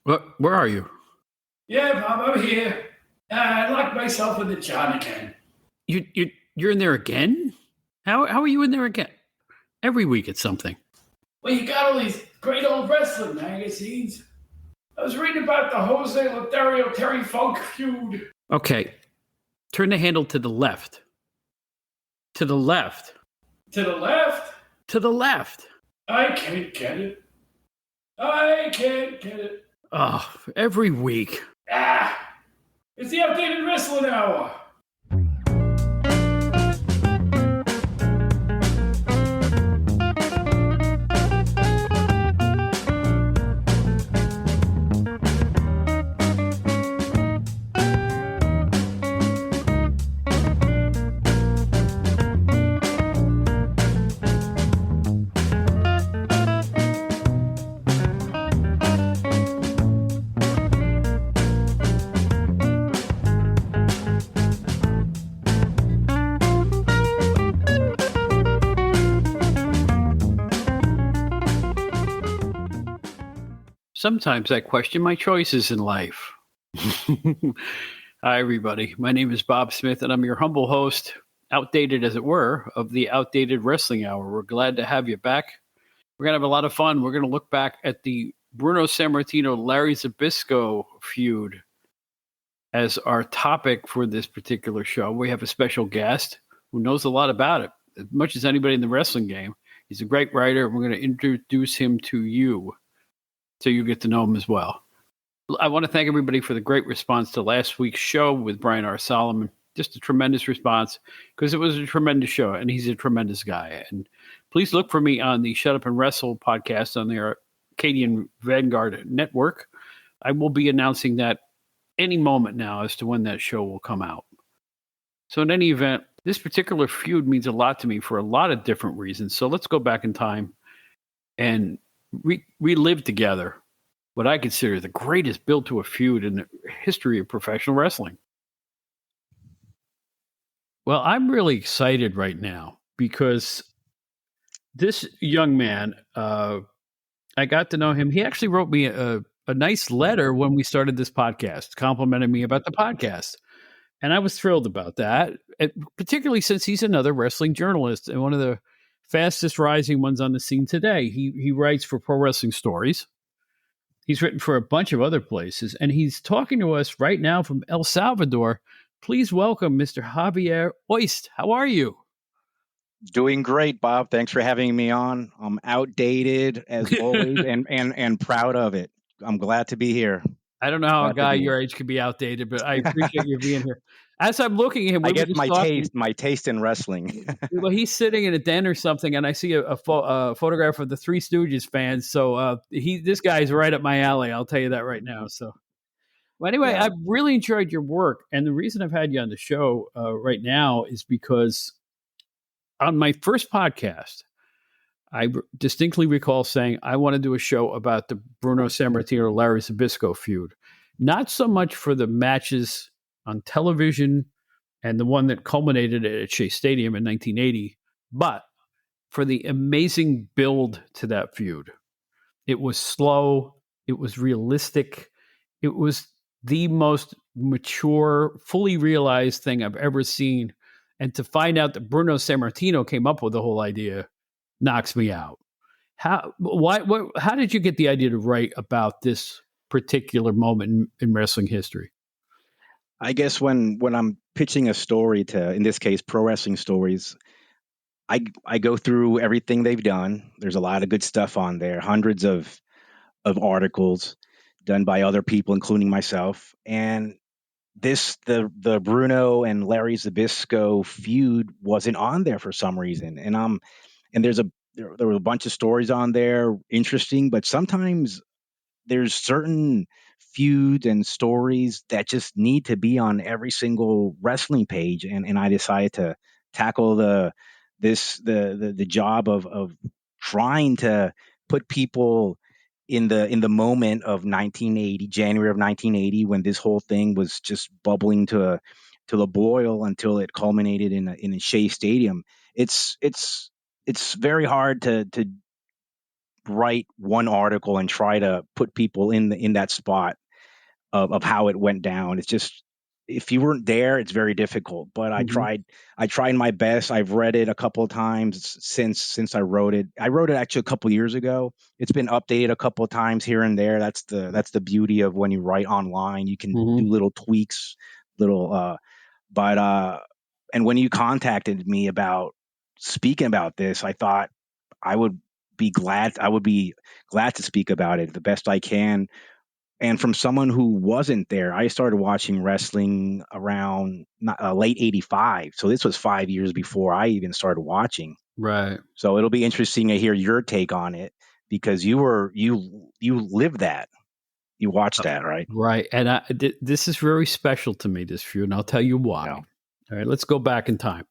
Where are you? Yeah, Bob, I'm here. I locked myself in the john again. You're in there again? How are you in there again? Every week it's something. Well, you got all these great old wrestling magazines. I was reading about the Jose Lothario Terry Funk feud. Okay, turn the handle to the left. To the left. To the left? To the left. I can't get it. I can't get it. Oh, every week. It's the updated wrestling hour. Sometimes I question my choices in life. Hi, everybody. My name is Bob Smith, and I'm your humble host, outdated as it were, of the Outdated Wrestling Hour. We're glad to have you back. We're going to have a lot of fun. We're going to look back at the Bruno Sammartino, Larry Zbyszko feud as our topic for this particular show. We have a special guest who knows a lot about it, as much as anybody in the wrestling game. He's a great writer, and we're going to introduce him to you so you get to know him as well. I want to thank everybody for the great response to last week's show with Brian R. Solomon. Just a tremendous response because it was a tremendous show, and he's a tremendous guy. And please look for me on the Shut Up and Wrestle podcast on the Arcadian Vanguard Network. I will be announcing that any moment now as to when that show will come out. So in any event, this particular feud means a lot to me for a lot of different reasons. So let's go back in time and relive together what I consider the greatest build to a feud in the history of professional wrestling. Well, I'm really excited right now because this young man, I got to know him. He actually wrote me a nice letter when we started this podcast, complimenting me about the podcast. And I was thrilled about that, particularly since he's another wrestling journalist and one of the fastest rising ones on the scene today. He writes for Pro Wrestling Stories. He's written for a bunch of other places, and he's talking to us right now from El Salvador. Please welcome Mr. Javier Oist. How are you? Doing great, Bob. Thanks for having me on. I'm outdated as always and proud of it. I'm glad to be here. I don't know how a guy your age could be outdated, but I appreciate you being here. As I'm looking at him, I guess my taste in wrestling. Well, he's sitting in a den or something, and I see a photograph of the Three Stooges fans. So this guy's right up my alley. I'll tell you that right now. So, well, anyway, yeah. I've really enjoyed your work, and the reason I've had you on the show right now is because on my first podcast, I distinctly recall saying I want to do a show about the Bruno Sammartino Larry Zbyszko feud, not so much for the matches on television and the one that culminated at Shea Stadium in 1980, but for the amazing build to that feud. It was slow. It was realistic. It was the most mature, fully realized thing I've ever seen. And to find out that Bruno Sammartino came up with the whole idea knocks me out. How did you get the idea to write about this particular moment in wrestling history? I guess when I'm pitching a story to, in this case, Pro Wrestling Stories, I go through everything they've done. There's a lot of good stuff on there, hundreds of articles done by other people, including myself. And the Bruno and Larry Zbyszko feud wasn't on there for some reason. And there were a bunch of stories on there, interesting, but sometimes there's certain feuds and stories that just need to be on every single wrestling page. And I decided to tackle the job of trying to put people in the moment of 1980, January of 1980, when this whole thing was just bubbling to the boil until it culminated in a Shea Stadium. It's very hard to write one article and try to put people in that spot of how it went down. It's just, if you weren't there, it's very difficult. But I tried my best. I've read it a couple of times since I wrote it. I wrote it actually a couple of years ago. It's been updated a couple of times here and there. That's the beauty of when you write online. You can do little tweaks, and when you contacted me about speaking about this, I thought I would be glad to speak about it the best I can. And from someone who wasn't there, I started watching wrestling around late '85. So this was 5 years before I even started watching. Right. So it'll be interesting to hear your take on it, because you lived that. You watched that, right? Right. And this is very special to me, this Feud, and I'll tell you why. Yeah. All right, let's go back in time.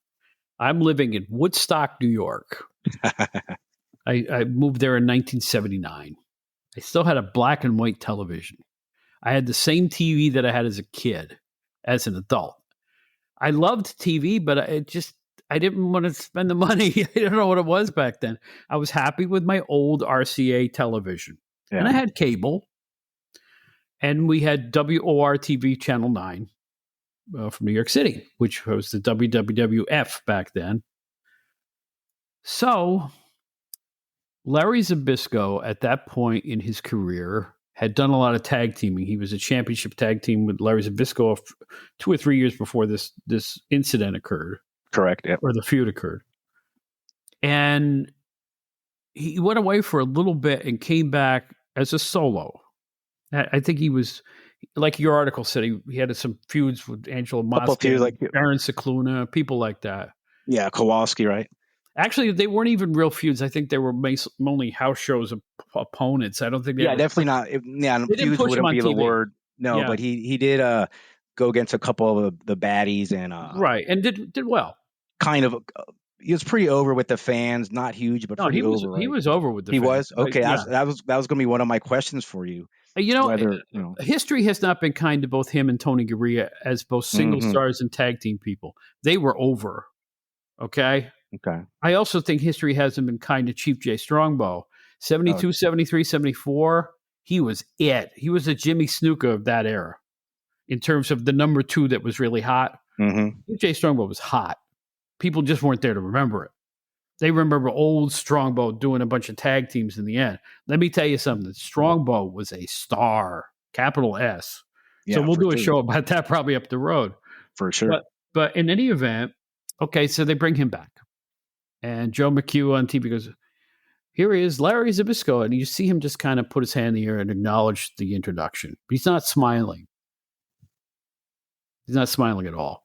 I'm living in Woodstock, New York. I moved there in 1979. I still had a black and white television. I had the same TV that I had as a kid, as an adult. I loved TV, but I didn't want to spend the money. I don't know what it was back then. I was happy with my old RCA television. Yeah. And I had cable. And we had WOR TV Channel 9 from New York City, which was the WWF back then. So Larry Zbyszko, at that point in his career, had done a lot of tag teaming. He was a championship tag team with Larry Zbyszko 2 or 3 years before this incident occurred. Correct. Yep. Or the feud occurred. And he went away for a little bit and came back as a solo. I think he was, like your article said, he had some feuds with Angelo Mosca, like Baron Cicluna, people like that. Yeah, Kowalski, right? Actually, they weren't even real feuds. I think they were only house shows of opponents. I don't think they definitely not. Feuds wouldn't be the word. No, yeah. But he did go against a couple of the baddies and right, and did well. Kind of. He was pretty over with the fans, not huge, but pretty over. Right? He was over with the fans. He was? Okay, yeah. that was going to be one of my questions for you. History has not been kind to both him and Tony Garea as both single stars and tag team people. They were over. Okay. I also think history hasn't been kind to Chief Jay Strongbow. 72, 73, 74, he was it. He was a Jimmy Snuka of that era in terms of the number 2 that was really hot. Chief Jay Strongbow was hot. People just weren't there to remember it. They remember old Strongbow doing a bunch of tag teams in the end. Let me tell you something. Strongbow was a star, capital S. Yeah, so we'll do a show about that probably up the road. For sure. But in any event, okay, so they bring him back. And Joe McHugh on TV goes, here he is, Larry Zbyszko. And you see him just kind of put his hand in the air and acknowledge the introduction. He's not smiling. He's not smiling at all.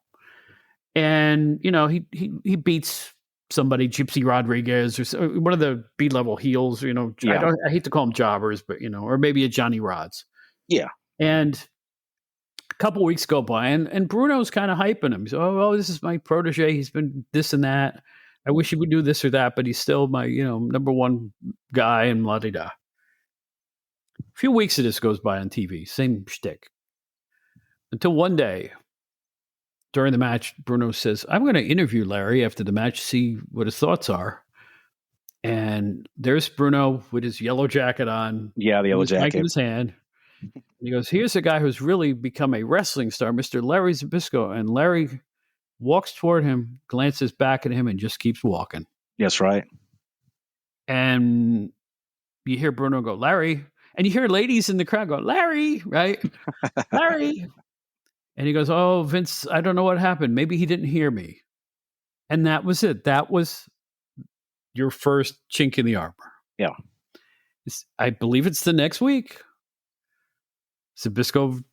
And, he beats somebody, Gypsy Rodriguez, or one of the B-level heels, I hate to call them jobbers, but, or maybe a Johnny Rods. Yeah. And a couple weeks go by, and Bruno's kind of hyping him. He's, this is my protege. He's been this and that. I wish he would do this or that, but he's still my, number one guy, and la-di-da. A few weeks of this goes by on TV, same shtick. Until one day, during the match, Bruno says, I'm going to interview Larry after the match, see what his thoughts are. And there's Bruno with his yellow jacket on. Yeah, the yellow jacket. In his hand. And he goes, here's a guy who's really become a wrestling star, Mr. Larry Zbyszko. And Larry walks toward him, glances back at him, and just keeps walking. Yes, right. And you hear Bruno go, Larry. And you hear ladies in the crowd go, Larry, right? Larry. And he goes, oh, Vince, I don't know what happened. Maybe he didn't hear me. And that was it. That was your first chink in the armor. Yeah. I believe it's the next week. Zbyszko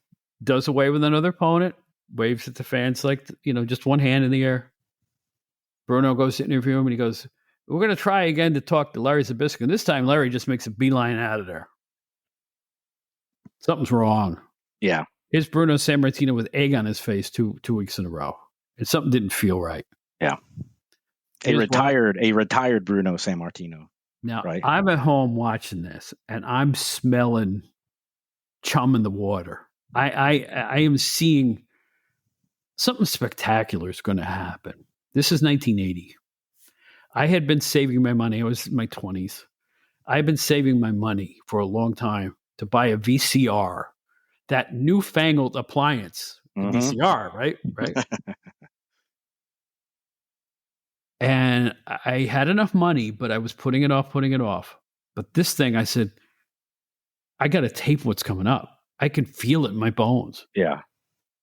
does away with another opponent, waves at the fans like, just one hand in the air. Bruno goes to interview him, and he goes, we're going to try again to talk to Larry Zbyszko. And this time, Larry just makes a beeline out of there. Something's wrong. Yeah. Here's Bruno Sammartino with egg on his face two weeks in a row. And something didn't feel right. Yeah. A retired Bruno Sammartino. Now, right? I'm at home watching this, and I'm smelling chum in the water. I am seeing something spectacular is going to happen. This is 1980. I had been saving my money. I was in my 20s. I've been saving my money for a long time to buy a VCR, that newfangled appliance, VCR, right? Right. And I had enough money, but I was putting it off. But this thing, I said, I got to tape what's coming up. I can feel it in my bones. Yeah.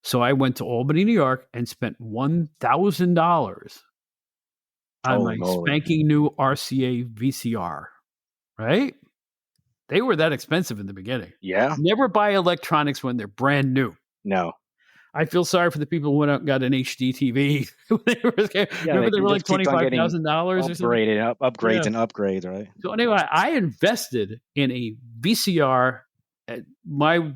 So I went to Albany, New York, and spent $1,000 on my spanking new RCA VCR, right? They were that expensive in the beginning. Yeah. Never buy electronics when they're brand new. No. I feel sorry for the people who went out and got an HD TV. Remember, they were like $25,000 or something? Upgrades and upgrades, right? So anyway, I invested in a VCR at my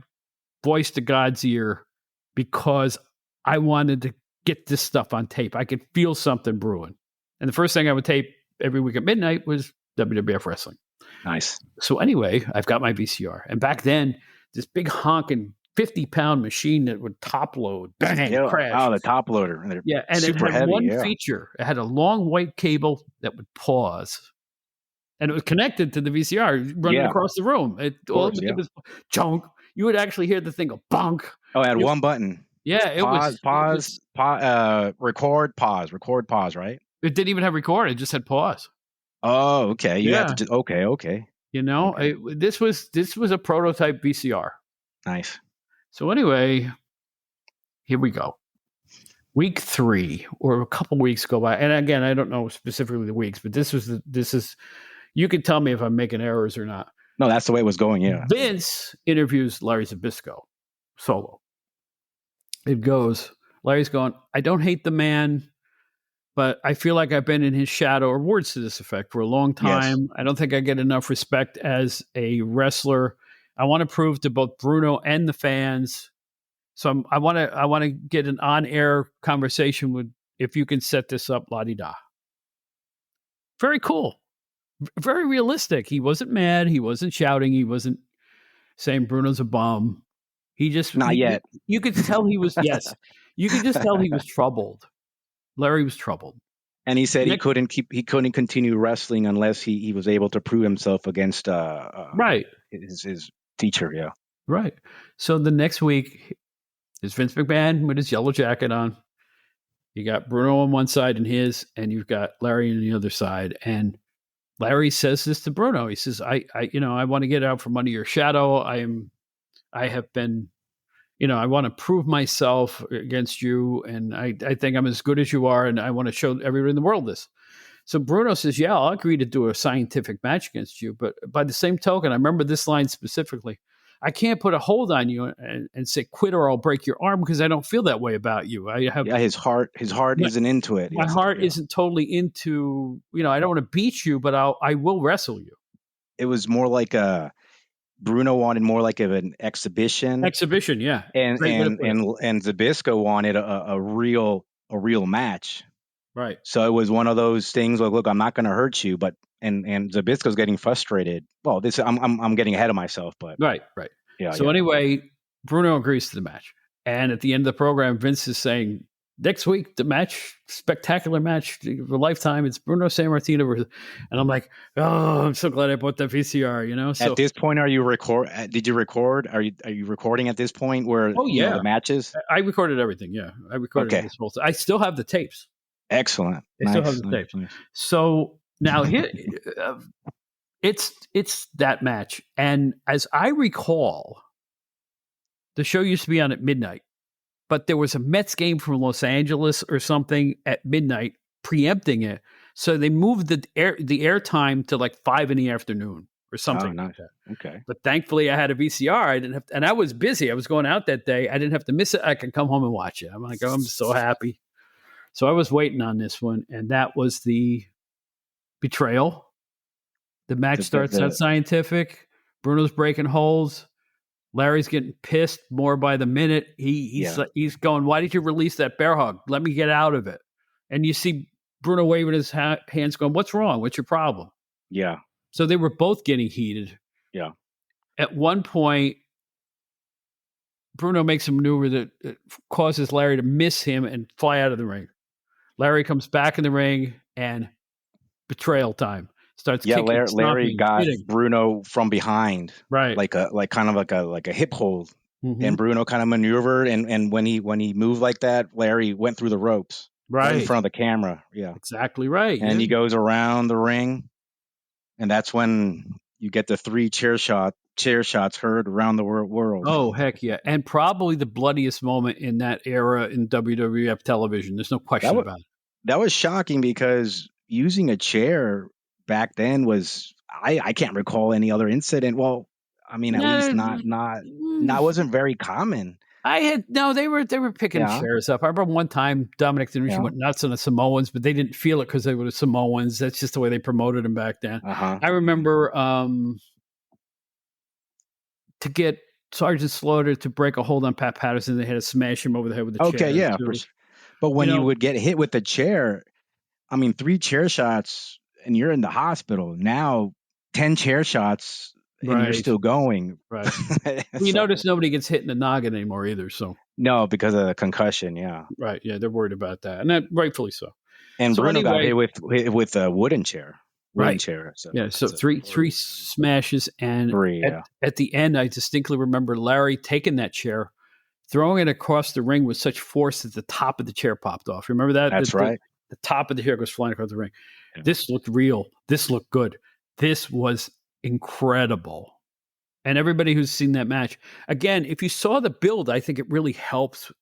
voice to God's ear because I wanted to get this stuff on tape. I could feel something brewing. And the first thing I would tape every week at midnight was WWF wrestling. Nice. So anyway, I've got my VCR. And back then, this big honking 50-pound machine that would top load, bang, crash. Oh, the top loader. Yeah, and it had one feature. It had a long white cable that would pause. And it was connected to the VCR running across the room. It was chunk. You would actually hear the thing go bonk. Oh, it had one button. Yeah, it was pause, record, pause, right? It didn't even have record. It just had pause. Oh, okay. You have to just okay. You know, this was a prototype VCR. Nice. So anyway, here we go. Week 3, or a couple weeks go by, and again, I don't know specifically the weeks, but this is. You can tell me if I'm making errors or not. No, that's the way it was going. Yeah. Vince interviews Larry Zbyszko solo. It goes, Larry's going, I don't hate the man, but I feel like I've been in his shadow, or words to this effect, for a long time. Yes. I don't think I get enough respect as a wrestler. I want to prove to both Bruno and the fans. So I want to get an on-air conversation with, if you can set this up, la-di-da. Very cool. Very realistic. He wasn't mad. He wasn't shouting. He wasn't saying Bruno's a bum. He just not yet. You could tell he was. Yes, you could just tell he was troubled. Larry was troubled, and he said he couldn't continue wrestling unless he was able to prove himself against his teacher. Yeah, right. So the next week is Vince McMahon with his yellow jacket on. You got Bruno on one side and you've got Larry on the other side, and Larry says this to Bruno. He says, I want to get out from under your shadow. I have been, I want to prove myself against you. And I think I'm as good as you are. And I want to show everyone in the world this. So Bruno says, yeah, I'll agree to do a scientific match against you. But by the same token, I remember this line specifically. I can't put a hold on you and say quit or I'll break your arm, because I don't feel that way about you. His heart isn't into it. My heart isn't totally into, I don't want to beat you, but I will wrestle you. It was more like Bruno wanted more like an exhibition. Exhibition, yeah. And Zbyszko wanted a real match. Right. So it was one of those things like, look, I'm not going to hurt you, but and Zbyszko's getting frustrated. Well, I'm getting ahead of myself, but right. Yeah. So anyway, Bruno agrees to the match, and at the end of the program, Vince is saying, next week the match, spectacular match of a lifetime. It's Bruno Sammartino, and I'm like, oh, I'm so glad I bought that VCR. So at this point, are you record? Did you record? Are you recording at this point? Where the matches? I recorded everything. Yeah, I recorded this whole thing. I still have the tapes. Excellent. I still have the tapes. Nice. So now here, it's that match, and as I recall, the show used to be on at midnight, but there was a Mets game from Los Angeles or something at midnight, preempting it. So they moved the air time to like 5 p.m. or something. Oh, nice. Like that. Okay. But thankfully, I had a VCR. I didn't have, and I was busy. I was going out that day. I didn't have to miss it. I could come home and watch it. I'm like, I'm so happy. So I was waiting on this one, and that was the betrayal. The match starts out scientific. Bruno's breaking holds. Larry's getting pissed more by the minute. He's going, why did you release that bear hug? Let me get out of it. And you see Bruno waving his hands going, what's wrong? What's your problem? Yeah. So they were both getting heated. Yeah. At one point, Bruno makes a maneuver that causes Larry to miss him and fly out of the ring. Larry comes back in the ring, and betrayal time. starts Yeah, kicking, Larry stomping, got hitting. Bruno from behind, Right. like a hip hold, Mm-hmm. and Bruno kind of maneuvered, and when he moved like that, Larry went through the ropes right in Right. front of the camera. Yeah, Exactly right. and Yeah. he goes around the ring, and that's when you get the three chair shots heard around the world. Oh, heck yeah. And probably the bloodiest moment in that era in WWF television. There's no That question was about it. that was shocking because using a chair back then was I can't recall any other incident. Well, I mean, at least No, not wasn't very common. they were picking Yeah, chairs up. I remember one time Dominic DeNucci yeah, went nuts on the Samoans, but they didn't feel it because they were the Samoans. That's just the way they promoted them back then. uh-huh. I remember to get Sergeant Slaughter to break a hold on Pat Patterson, they had to smash him over the head with a chair Okay, yeah, too. but You when you know, would get hit with the chair, I mean, three chair shots and you're in the hospital. Now, 10 chair shots and you're right, still going. right. You So, notice nobody gets hit in the noggin anymore either. So, no, because of the concussion, yeah. right, yeah, they're worried about that, and that rightfully so. And So Bruno got anyway, hit with a wooden chair. Wooden right, chair. So yeah. So that's a three smashes, and three, yeah. at the end, I distinctly remember Larry taking that chair, throwing it across the ring with such force that the top of the chair popped off. Remember that That's right. the top of the chair goes flying across the ring. Yeah. This looked real. This looked good. This was incredible. And everybody who's seen that match, again, if you saw the build, I think it really helps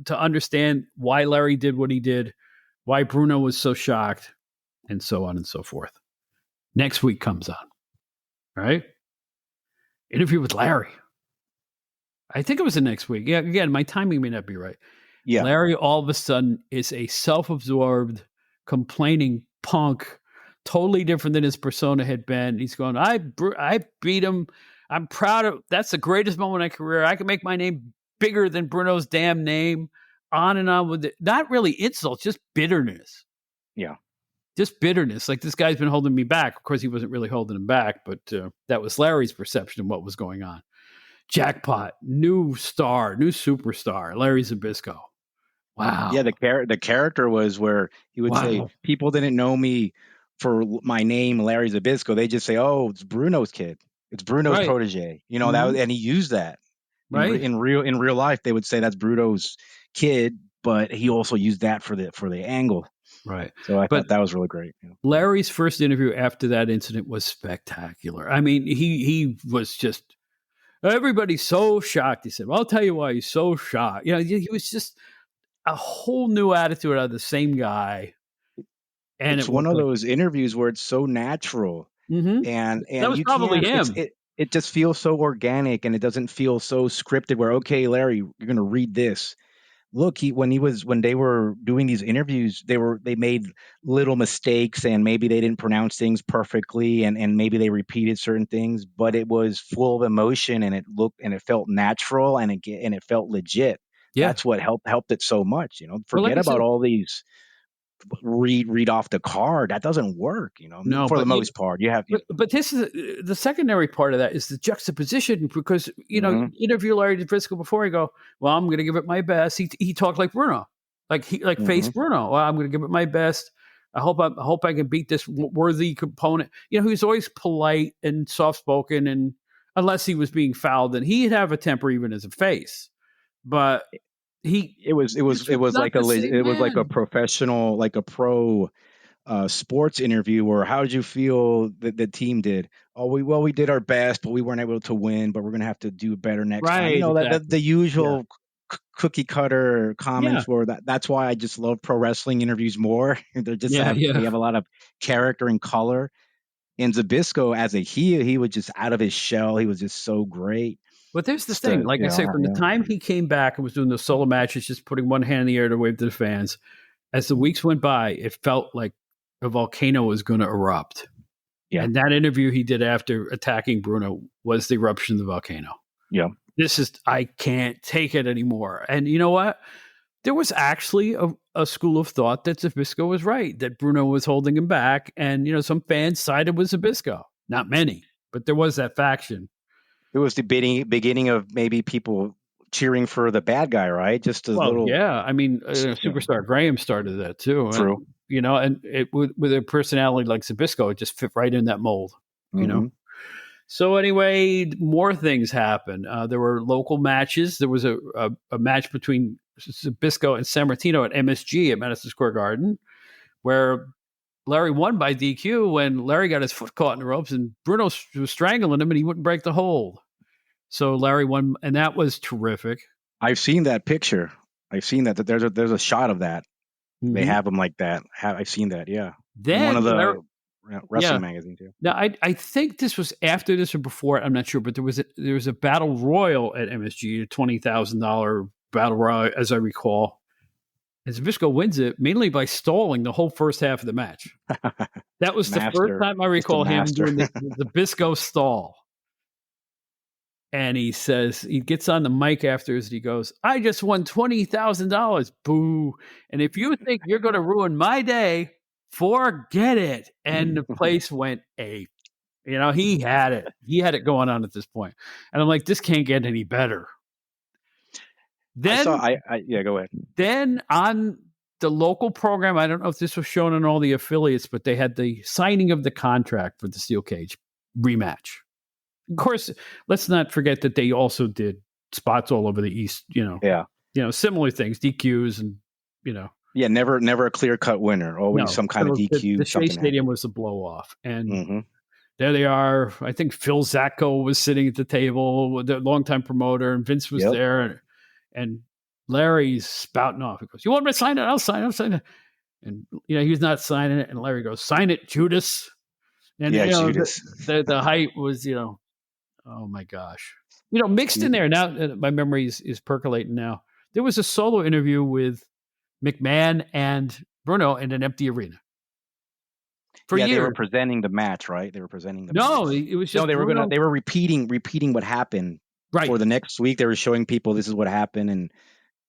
to understand why Larry did what he did, why Bruno was so shocked, and so on and so forth. Next week comes on, right? Interview with Larry. I think it was the next week. Yeah, again, my timing may not be right. Yeah. Larry all of a sudden is a self-absorbed, complaining punk, totally different than his persona had been. He's going, I beat him. I'm proud of that's the greatest moment in my career. I can make my name bigger than Bruno's damn name. On and on with it. Not really insults, just bitterness. Yeah. Just bitterness. Like this guy's been holding me back. Of course, he wasn't really holding him back, but that was Larry's perception of what was going on. Jackpot, new star, new superstar, Larry Zbyszko. Wow. Yeah, the character was where he would say, people didn't know me for my name, Larry Zbyszko. They just say, oh, it's Bruno's kid. It's Bruno's Right. protege. You know, that was, and he used that. Right. In real life, they would say that's Bruno's kid, but he also used that for the angle. Right. So I thought that was really great. Yeah. Larry's first interview after that incident was spectacular. I mean, he was just everybody's so shocked. He said, well, I'll tell you why he's so shocked. You know, he was just a whole new attitude out of the same guy. And it's one of those interviews where it's so natural. Mm-hmm. And that was probably him. It just feels so organic, and it doesn't feel so scripted where, okay, Larry, you're going to read this. Look, when they were doing these interviews, they made little mistakes, and maybe they didn't pronounce things perfectly, and maybe they repeated certain things, but it was full of emotion, and it felt natural, and it felt legit. Yeah. That's what helped it so much. You know, like about all these read off the card. That doesn't work. You know, no, for the most part, you have. But this is the secondary part of that is the juxtaposition, because you interview Larry Zbyszko before, you go, well, I'm going to give it my best. He talked like Bruno, face Bruno. Well, I'm going to give it my best. I hope I can beat this worthy component. You know, he was always polite and soft spoken, and unless he was being fouled, then he'd have a temper even as a face. But it was like a professional, like a pro sports interview, or how did you feel that the team did? Oh, we did our best, but we weren't able to win, but we're going to have to do better next time. You know, exactly. the usual cookie cutter comments were that's why I just love pro wrestling interviews more. They're just they have a lot of character and color. And Zbyszko, as a heel, he was just out of his shell. He was just so great. But there's the thing, like I say, from the time he came back and was doing the solo matches, just putting one hand in the air to wave to the fans, as the weeks went by, it felt like a volcano was going to erupt. Yeah. And that interview he did after attacking Bruno was the eruption of the volcano. Yeah. I can't take it anymore. And you know what? There was actually a school of thought that Zbyszko was right, that Bruno was holding him back. And, some fans sided with Zbyszko. Not many, but there was that faction. It was the beginning of maybe people cheering for the bad guy, right? Just a little. Yeah. I mean, Superstar Graham started that too. True. and with a personality like Zbyszko, it just fit right in that mold, So anyway, more things happened. There were local matches. There was a match between Zbyszko and Sammartino at MSG at Madison Square Garden, where Larry won by DQ when Larry got his foot caught in the ropes and Bruno was strangling him and he wouldn't break the hold. So Larry won, and that was terrific. I've seen that picture. I've seen that there's a shot of that. Mm-hmm. They have them like that. I've seen that. Yeah. Then in one of the wrestling magazines. Yeah. Now I think this was after this or before. I'm not sure, but there was a battle royal at MSG, a $20,000 battle royal, as I recall. And Zbyszko wins it mainly by stalling the whole first half of the match. That was the first time I recall him doing the Zbyszko stall. And he says, he gets on the mic afterwards and he goes, "I just won $20,000. Boo. And if you think you're going to ruin my day, forget it." And the place went ape. He had it. He had it going on at this point. And I'm like, this can't get any better. Then, go ahead. Then on the local program, I don't know if this was shown on all the affiliates, but they had the signing of the contract for the steel cage rematch. Of course, let's not forget that they also did spots all over the East, similar things, DQs and, Yeah, never a clear-cut winner, always some kind of DQ. The Shea Stadium was the blow-off. And there they are. I think Phil Zacko was sitting at the table with the longtime promoter, and Vince was there. And Larry's spouting off. He goes, "You want me to sign it? I'll sign it. And, he's not signing it. And Larry goes, "Sign it, Judas." And, Judas. The height was, oh my gosh. Mixed in there now, my memory is percolating now. There was a solo interview with McMahon and Bruno in an empty arena. For years. They were presenting the match, right? They were presenting the match. It was just they were repeating what happened. Right. For the next week, they were showing people this is what happened, and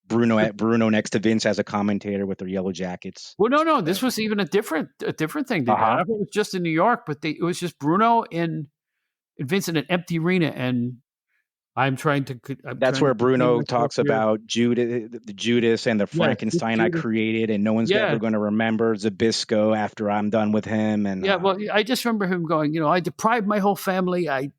Bruno next to Vince as a commentator with their yellow jackets. Well, no, this was even a different thing. I thought it was just in New York, but it was just Bruno and Vince in an empty arena, and that's where Bruno talks about Judas and the Frankenstein I created, and no one's ever going to remember Zbyszko after I'm done with him. And I just remember him going, I deprived my whole family. I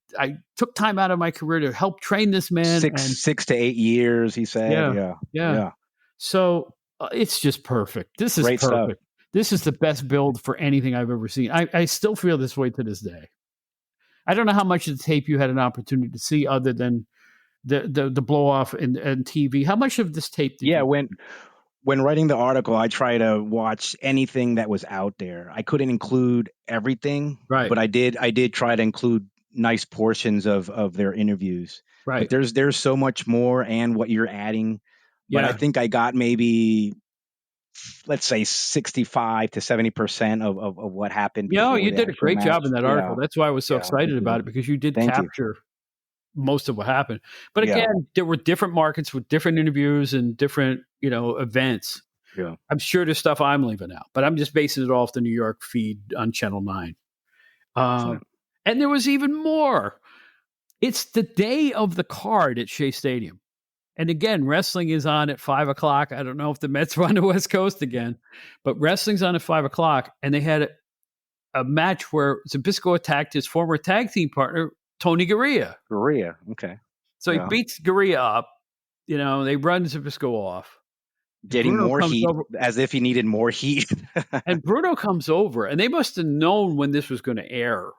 took time out of my career to help train this man. 6 to 8 years, he said. Yeah. So it's just perfect. This is great perfect. Stuff. This is the best build for anything I've ever seen. I still feel this way to this day. I don't know how much of the tape you had an opportunity to see other than the blow off and TV. How much of this tape did you? When writing the article, I try to watch anything that was out there. I couldn't include everything, right? But I did try to include nice portions of their interviews. Right. But there's so much more and what you're adding. But I think I got maybe, let's say 65 to 70% of what happened. You did a great job in that article. That's why I was so excited about it, because you did capture most of what happened. But again, there were different markets with different interviews and different, events. Yeah. I'm sure there's stuff I'm leaving out, but I'm just basing it off the New York feed on Channel 9. And there was even more. It's the day of the card at Shea Stadium. And again, wrestling is on at 5:00. I don't know if the Mets were on the West Coast again, but wrestling's on at 5:00. And they had a match where Zbyszko attacked his former tag team partner, Tony Garea. Okay. So he beats Garea up. They run Zbyszko off. Getting Bruno more heat, as if he needed more heat. And Bruno comes over, and they must have known when this was going to air,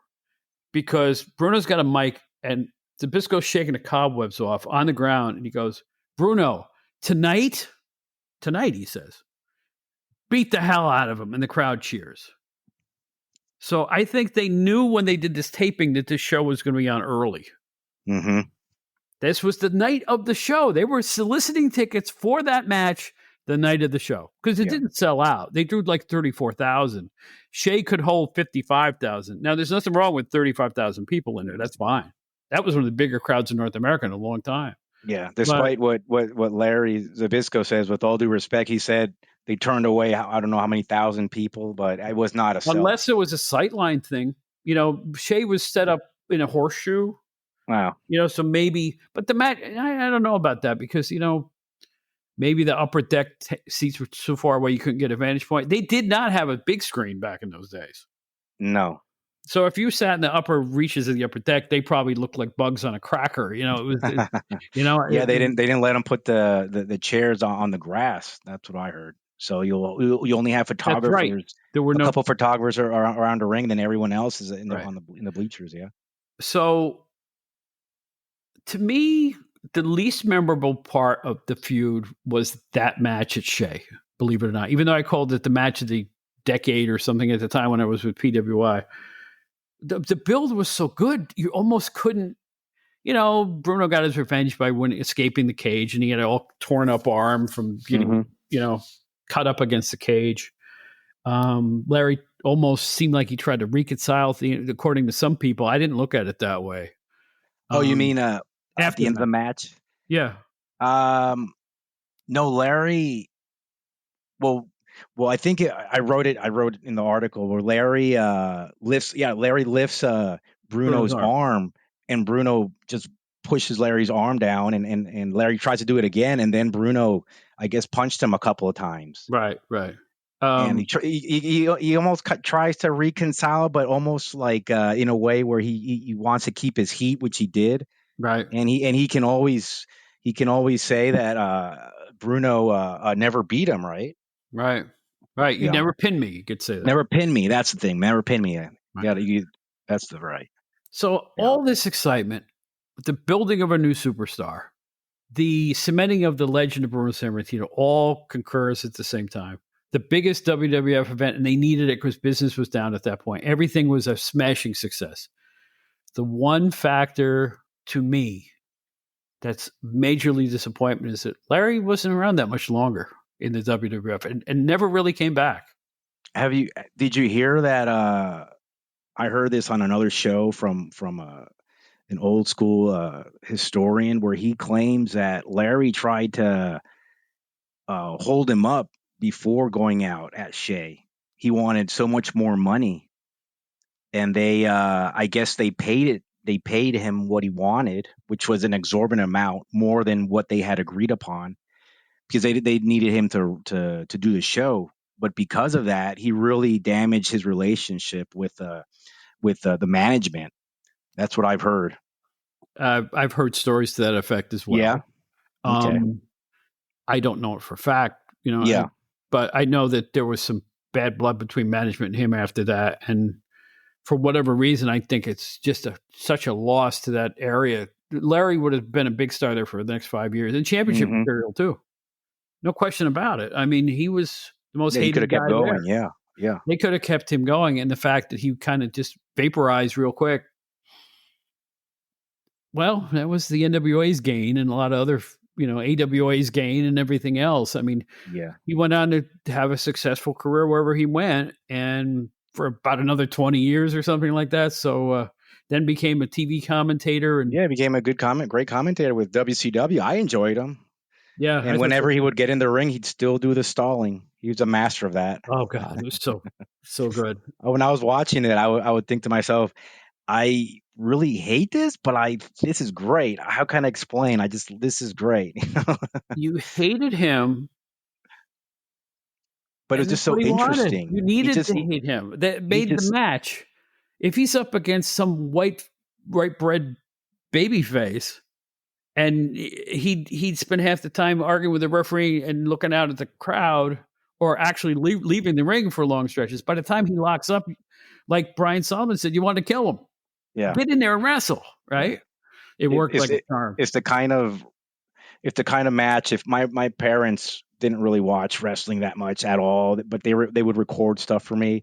because Bruno's got a mic, and Zbyszko's shaking the cobwebs off on the ground, and he goes, "Bruno, tonight, he says, beat the hell out of him," and the crowd cheers. So I think they knew when they did this taping that this show was going to be on early. Mm-hmm. This was the night of the show. They were soliciting tickets for that match the night of the show, because it didn't sell out. They drew like 34,000. Shea could hold 55,000. Now, there's nothing wrong with 35,000 people in there. That's fine. That was one of the bigger crowds in North America in a long time. Yeah, despite what Larry Zbyszko says, with all due respect, he said they turned away, I don't know how many thousand people, but it was not a sell. Unless it was a sightline thing. Shea was set up in a horseshoe. Wow. So maybe, but the match, I don't know about that, because, Maybe the upper deck seats were so far away you couldn't get a vantage point. They did not have a big screen back in those days. No. So if you sat in the upper reaches of the upper deck, they probably looked like bugs on a cracker. It was, Yeah, they didn't let them put the chairs on the grass. That's what I heard. So you only have That's right. photographers. There were a no couple photographers are around the ring, then everyone else is in right. in the bleachers. Yeah. So to me, the least memorable part of the feud was that match at Shea, believe it or not. Even though I called it the match of the decade or something at the time when I was with PWI, the build was so good, you almost couldn't. Bruno got his revenge by escaping the cage, and he had an all torn up arm from getting, cut up against the cage. Larry almost seemed like he tried to reconcile, according to some people. I didn't look at it that way. Oh, you mean at after the end of the match? Yeah. No, Larry. Well, I think I wrote it in the article where Larry lifts Bruno's arm, and Bruno just pushes Larry's arm down, and Larry tries to do it again, and then Bruno, I guess, punched him a couple of times. Right. And he almost tries to reconcile, but almost like in a way where he wants to keep his heat, which he did. Right. And he can always say that Bruno never beat him, right? Right. You never pinned me. You could say that. Never pinned me. That's the thing. Never pinned me. Right. That's the right. So all this excitement, the building of a new superstar, the cementing of the legend of Bruno Sammartino, all concurs at the same time. The biggest WWF event, and they needed it because business was down at that point. Everything was a smashing success. The one factor to me that's majorly disappointment is that Larry wasn't around that much longer in the WWF and never really came back. Did you hear that? I heard this on another show from an old school historian where he claims that Larry tried to hold him up before going out at Shea. He wanted so much more money, and they I guess they paid him what he wanted, which was an exorbitant amount, more than what they had agreed upon, because they needed him to do the show. But because of that, he really damaged his relationship with the management. That's what I've heard. I've heard stories to that effect as well. Yeah. Okay. I don't know it for a fact, Yeah. but I know that there was some bad blood between management and him after that. And for whatever reason, I think it's just such a loss to that area. Larry would have been a big star there for the next 5 years, and championship material too. No question about it. I mean, he was the most hated guy there. Yeah. They could have kept him going, and the fact that he kind of just vaporized real quick. Well, that was the NWA's gain and a lot of other, AWA's gain and everything else. I mean, he went on to have a successful career wherever he went, and for about another 20 years or something like that. So then became a TV commentator. And became a great commentator with WCW. I enjoyed him. Yeah. And whenever he would get in the ring, he'd still do the stalling. He was a master of that. Oh, God. It was so good. When I was watching it, I would think to myself, I really hate this, but this is great. How can I explain? This is great. You hated him. But it was just so interesting. You needed to hate him. That made the match. If he's up against some white bread baby face, and he'd spend half the time arguing with the referee and looking out at the crowd, or actually leaving the ring for long stretches. By the time he locks up, like Brian Solomon said, you want to kill him. Yeah, get in there and wrestle. Right? It worked like a charm. It's the kind of match. If my parents didn't really watch wrestling that much at all, but they would record stuff for me.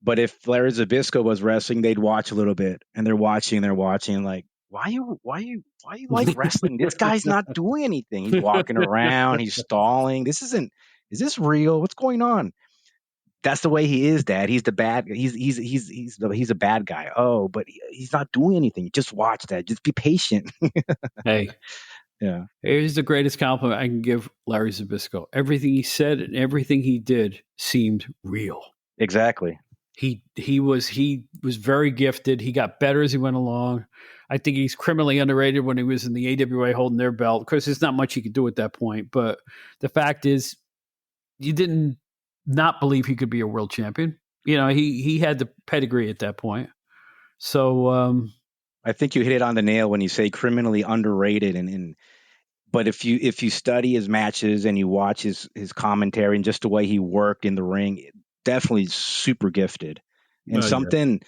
But if Larry Zbyszko was wrestling, they'd watch a little bit, and they're watching, like, why you like wrestling? This guy's not doing anything. He's walking around, he's stalling. Is this real? What's going on? That's the way he is, Dad. He's the bad. He's a bad guy. Oh, but he's not doing anything. Just watch that. Just be patient. Hey. Yeah. Here's the greatest compliment I can give Larry Zbyszko. Everything he said and everything he did seemed real. Exactly. He was very gifted. He got better as he went along. I think he's criminally underrated when he was in the AWA holding their belt. Of course, there's not much he could do at that point. But the fact is, you didn't not believe he could be a world champion. He had the pedigree at that point. So I think you hit it on the nail when you say criminally underrated, but if you study his matches and you watch his commentary and just the way he worked in the ring, definitely super gifted. And something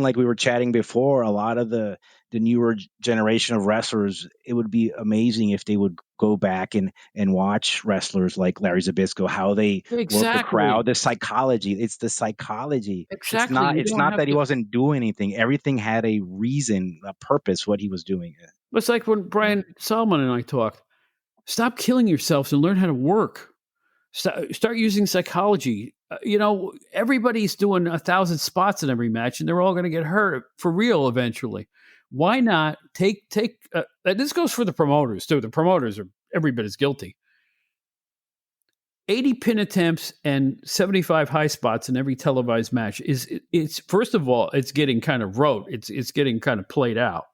like we were chatting before, a lot of the newer generation of wrestlers, it would be amazing if they would go back and watch wrestlers like Larry Zbyszko, how they work the crowd, the psychology. It's the psychology. Exactly. It's not that he wasn't doing anything. Everything had a reason, a purpose, what he was doing. It's like when Brian Solomon and I talked. Stop killing yourselves and learn how to work. Start using psychology. Everybody's doing 1,000 spots in every match, and they're all going to get hurt for real eventually. Why not take? This goes for the promoters too. The promoters are every bit as guilty. 80 pin attempts and 75 high spots in every televised match it's first of all, it's getting kind of rote. It's getting kind of played out.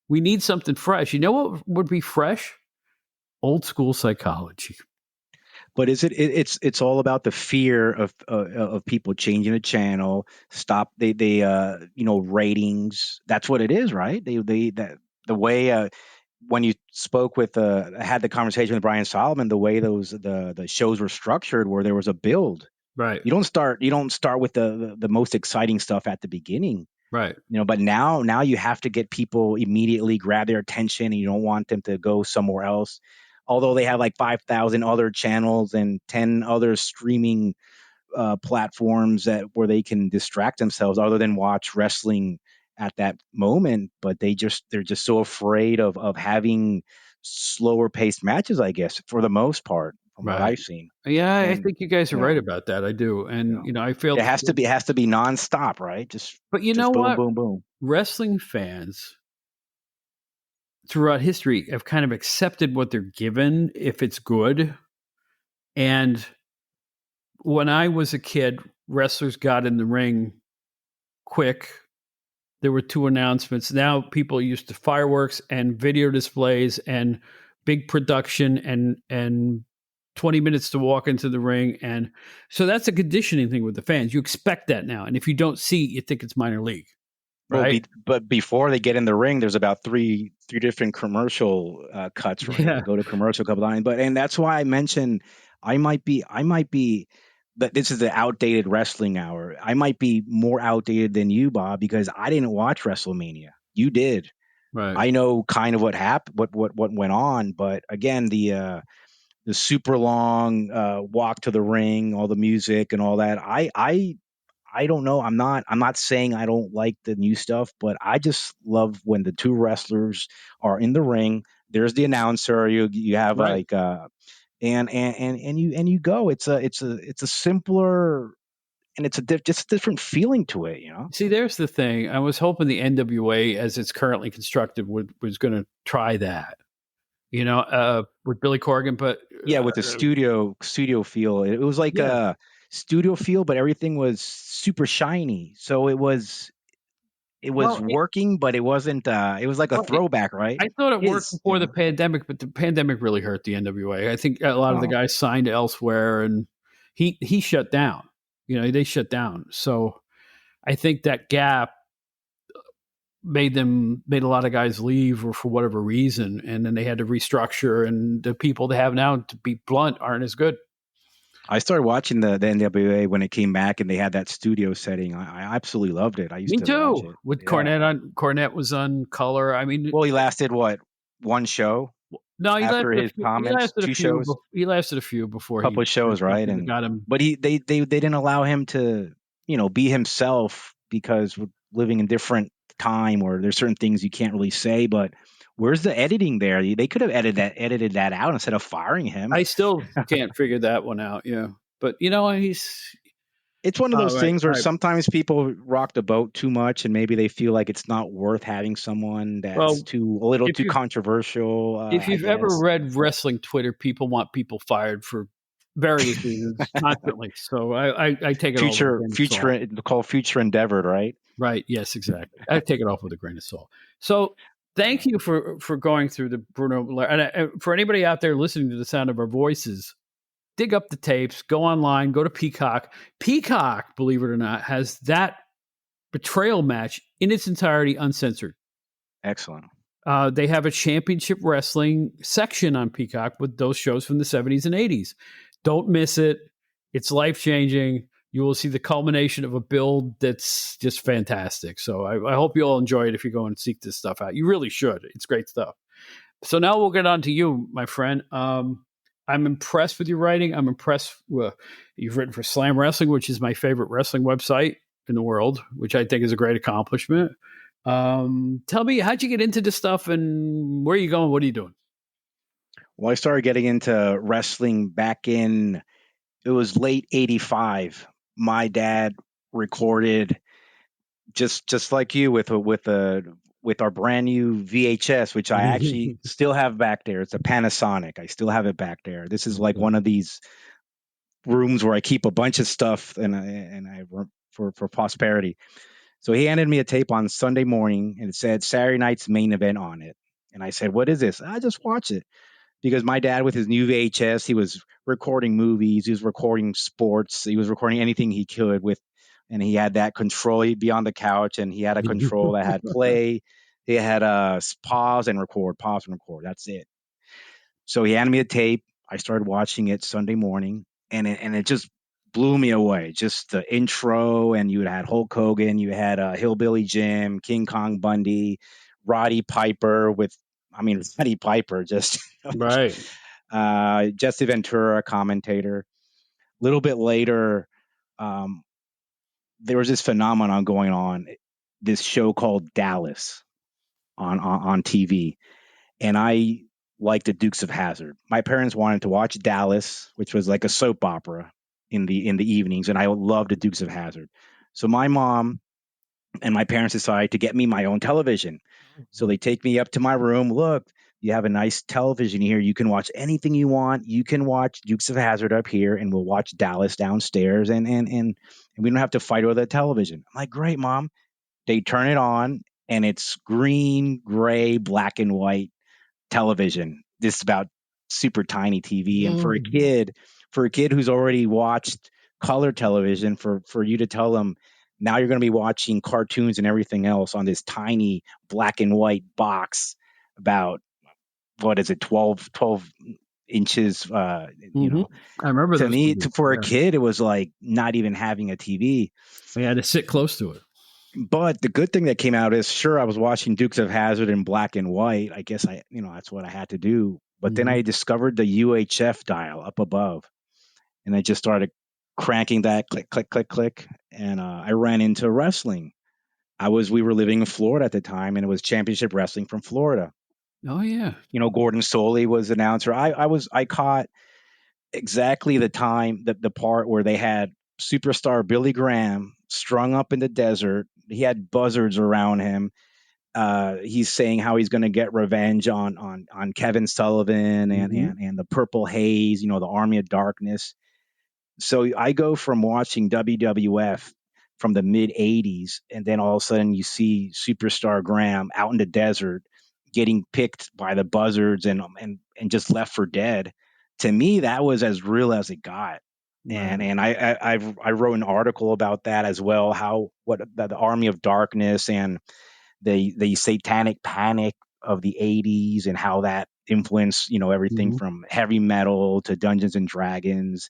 We need something fresh. You know what would be fresh? Old school psychology. But it's all about the fear of people changing the channel. Stop ratings. That's what it is, right? The way when you spoke with had the conversation with Brian Solomon, the way the shows were structured, where there was a build. Right. You don't start with the most exciting stuff at the beginning. Right. But now you have to get people immediately grab their attention, and you don't want them to go somewhere else. Although they have like 5,000 other channels and 10 other streaming platforms where they can distract themselves other than watch wrestling at that moment. But they're just so afraid of having slower paced matches, I guess, for the most part, from what I've seen. Yeah, I think you guys are right about that. I do. And, I feel it has to be nonstop, right? But you know what? Boom, boom, boom. Wrestling fans throughout history have kind of accepted what they're given if it's good. And when I was a kid, wrestlers got in the ring quick. There were 2 announcements. Now people are used to fireworks and video displays and big production and 20 minutes to walk into the ring. And so that's a conditioning thing with the fans. You expect that now. And if you don't see it, you think it's minor league. Right. Well, but before they get in the ring, there's about three different commercial cuts, right? Yeah. They go to commercial a couple times, and that's why I mentioned I might be, but this is the outdated wrestling hour. I might be more outdated than you, Bob, because I didn't watch WrestleMania. You did, right? I know kind of what happened, what went on, but again, the super long walk to the ring, all the music and all that. I don't know. I'm not saying I don't like the new stuff, but I just love when the 2 wrestlers are in the ring. There's the announcer. You have like and you go. It's a simpler, and it's just a different feeling to it. See, there's the thing. I was hoping the NWA, as it's currently constructed, was going to try that. With Billy Corgan, but with the studio feel. It was like a studio feel, but everything was super shiny. So it was working, but it wasn't. It was like a throwback, right? I thought it worked before the pandemic, but the pandemic really hurt the NWA. I think a lot of the guys signed elsewhere, and he shut down. They shut down. So I think that gap made a lot of guys leave, or for whatever reason, and then they had to restructure. And the people they have now, to be blunt, aren't as good. I started watching the NWA when it came back, and they had that studio setting. I absolutely loved it. I used to watch it. With Cornette Cornette was on color. I mean, well, he lasted what, one show? No, after his comments, 2 shows. He lasted a few before. A couple of shows, right? And got him. But they didn't allow him to, be himself, because we're living in different time where there's certain things you can't really say. But where's the editing there? They could have edited that out instead of firing him. I still can't figure that one out. Yeah, but it's one of those things where sometimes people rock the boat too much, and maybe they feel like it's not worth having someone that's a little too controversial. If you've ever read wrestling Twitter, people want people fired for various reasons, constantly. So I take it all with a Future, grain of salt. future, called future endeavored, right? Right. Yes, exactly. I take it off with a grain of salt. So thank you for going through the Bruno Blair. And for anybody out there listening to the sound of our voices, dig up the tapes, go online, go to Peacock. Peacock, believe it or not, has that betrayal match in its entirety uncensored. Excellent. They have a championship wrestling section on Peacock with those shows from the 70s and 80s. Don't miss it. It's life changing. You will see the culmination of a build that's just fantastic. So I hope you all enjoy it if you go and seek this stuff out. You really should. It's great stuff. So now we'll get on to you, my friend. I'm impressed with your writing. I'm impressed with you've written for Slam Wrestling, which is my favorite wrestling website in the world, which I think is a great accomplishment. Tell me, how'd you get into this stuff and where are you going? What are you doing? Well, I started getting into wrestling back in, it was late 85. My dad recorded just like you with our brand new VHS, which I actually still have back there. It's a Panasonic. I still have it back there. This is like one of these rooms where I keep a bunch of stuff and I for prosperity. So he handed me a tape on Sunday morning and it said Saturday night's main event on it. And I said, "What is this?" "I just watch it." Because my dad, with his new VHS, he was recording movies, he was recording sports, he was recording anything he could with, and he had that control. He'd be on the couch and he had a control that had play, he had pause and record, pause and record. That's it. So he handed me a tape. I started watching it Sunday morning, and it just blew me away. Just the intro, and you had Hulk Hogan, you had Hillbilly Jim, King Kong Bundy, Roddy Piper Roddy Piper, just Right. Jesse Ventura, commentator. A little bit later, um, there was this phenomenon going on, this show called Dallas on TV, and I liked the Dukes of Hazzard. My parents wanted to watch Dallas, which was like a soap opera in the evenings, and I loved the Dukes of Hazzard. So my mom and my parents decided to get me my own television. So they take me up to my room. "Look, you have a nice television here. You can watch anything you want. You can watch Dukes of Hazzard up here, and we'll watch Dallas downstairs, and we don't have to fight over the television." I'm like, "Great, Mom." They turn it on, and it's green, gray, black and white television. This is about super tiny TV, and for a kid who's already watched color television, for you to tell them now you're going to be watching cartoons and everything else on this tiny black and white box about, what is it, 12 inches, I remember to those me, movies. for a Yeah. kid, it was like not even having a TV. We had to sit close to it. But the good thing that came out is, sure, I was watching Dukes of Hazzard in black and white. I guess that's what I had to do. But then I discovered the UHF dial up above, and I just started cranking that, click, click, click, click, and I ran into wrestling. We were living in Florida at the time, and it was Championship Wrestling from Florida. Oh yeah. Gordon Soley was announcer. I caught exactly the time, the part where they had superstar Billy Graham strung up in the desert. He had buzzards around him. He's saying how he's going to get revenge on Kevin Sullivan and the Purple Haze, the Army of Darkness. So I go from watching WWF from the mid 80s, and then all of a sudden you see superstar Graham out in the desert getting picked by the buzzards and just left for dead. To me, that was as real as it got. Right. And I wrote an article about that as well, how what the Army of Darkness and the satanic panic of the 80s and how that influenced, everything from heavy metal to Dungeons and Dragons.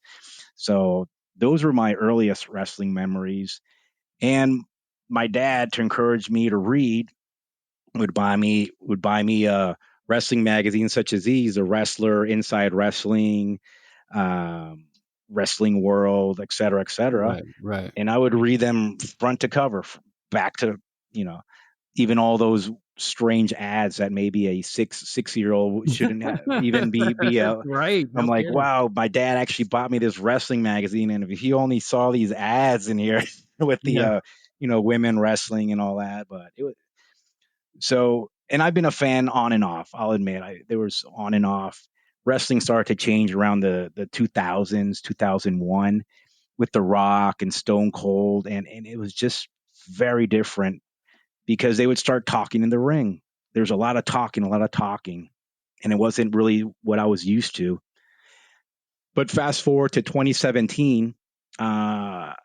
So those were my earliest wrestling memories. And my dad, to encourage me to read, would buy me wrestling magazines such as these: The Wrestler, Inside Wrestling, Wrestling World, et cetera, et cetera. Right. And I would read them front to cover, back to, even all those strange ads that maybe a 6-year-old shouldn't even be Right. I'm No like, kidding. wow, my dad actually bought me this wrestling magazine, and if he only saw these ads in here with the Yeah. women wrestling and all that. But it was so, and I've been a fan on and off. I'll admit, there was on and off wrestling started to change around the 2000s, 2001 with The Rock and Stone Cold. And it was just very different because they would start talking in the ring. There's a lot of talking. And it wasn't really what I was used to. But fast forward to 2017, a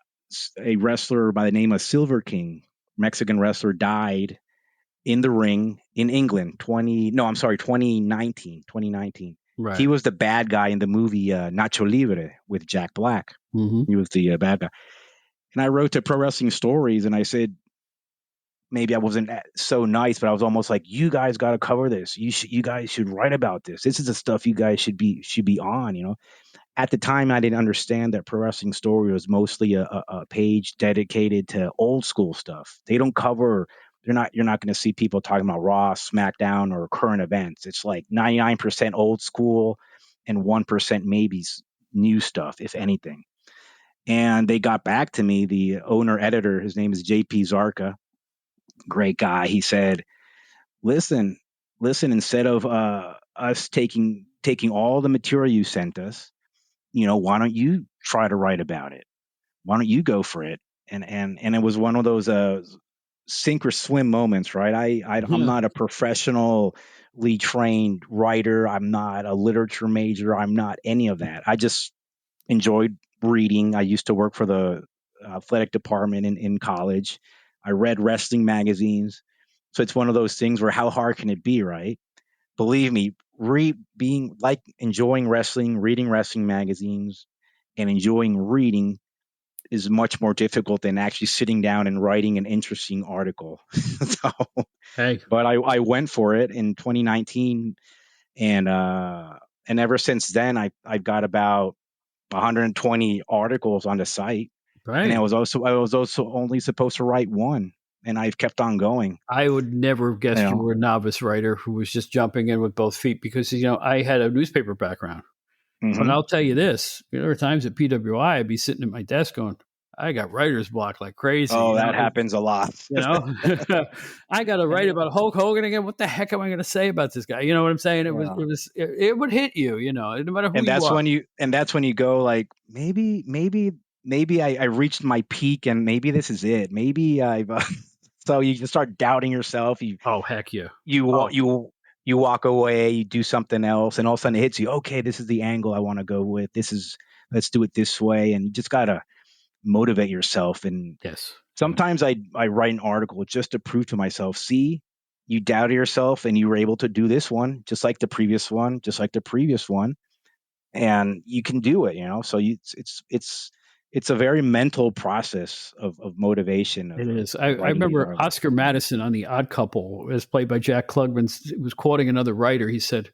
wrestler by the name of Silver King, Mexican wrestler, died in the ring in England. 2019. Right. He was the bad guy in the movie Nacho Libre with Jack Black. Mm-hmm. He was the bad guy. And I wrote to Pro Wrestling Stories and I said, maybe I wasn't so nice, but I was almost like, you guys got to cover this. You guys should write about this. This is the stuff you guys should be on, you know. At the time, I didn't understand that Pro Wrestling Story was mostly a page dedicated to old school stuff. They don't cover. You're not going to see people talking about Raw, SmackDown, or current events. It's like 99% old school and 1% maybe new stuff, if anything. And they got back to me. The owner editor, his name is JP Zarka, great guy. He said, "Listen. Instead of us taking all the material you sent us, you know, why don't you try to write about it? Why don't you go for it?" And it was one of those sink or swim moments, right? I'm not a professionally trained writer. I'm not a literature major. I'm not any of that. I just enjoyed reading. I used to work for the athletic department in college. I read wrestling magazines. So it's one of those things where how hard can it be, right? Believe me, being like enjoying wrestling, reading wrestling magazines, and enjoying reading is much more difficult than actually sitting down and writing an interesting article. So, Hey, but I went for it in 2019, and ever since then, I've got about 120 articles on the site, right. and I was also only supposed to write one, and I've kept on going. I would never have guessed you were a novice writer who was just jumping in with both feet because, you know, I had a newspaper background. Mm-hmm. But I'll tell you this, there were times at PWI, I'd be sitting at my desk going, I got writer's block like crazy. Oh, that happens a lot. You know, I got to write about Hulk Hogan again. What the heck am I going to say about this guy? You know what I'm saying? It would hit you, you know, no matter who and that's you are. that's when you go like, maybe I reached my peak and maybe this is it. Maybe I've, so you just start doubting yourself. Oh, heck yeah. You walk away, you do something else, and all of a sudden it hits you. Okay, this is the angle I want to go with. Let's do it this way. And you just got to motivate yourself. And yes, sometimes I write an article just to prove to myself, see, you doubted yourself and you were able to do this one, just like the previous one, and you can do it, you know? So it's a very mental process of motivation. It is. I remember Oscar Madison on The Odd Couple, as played by Jack Klugman, was quoting another writer. He said,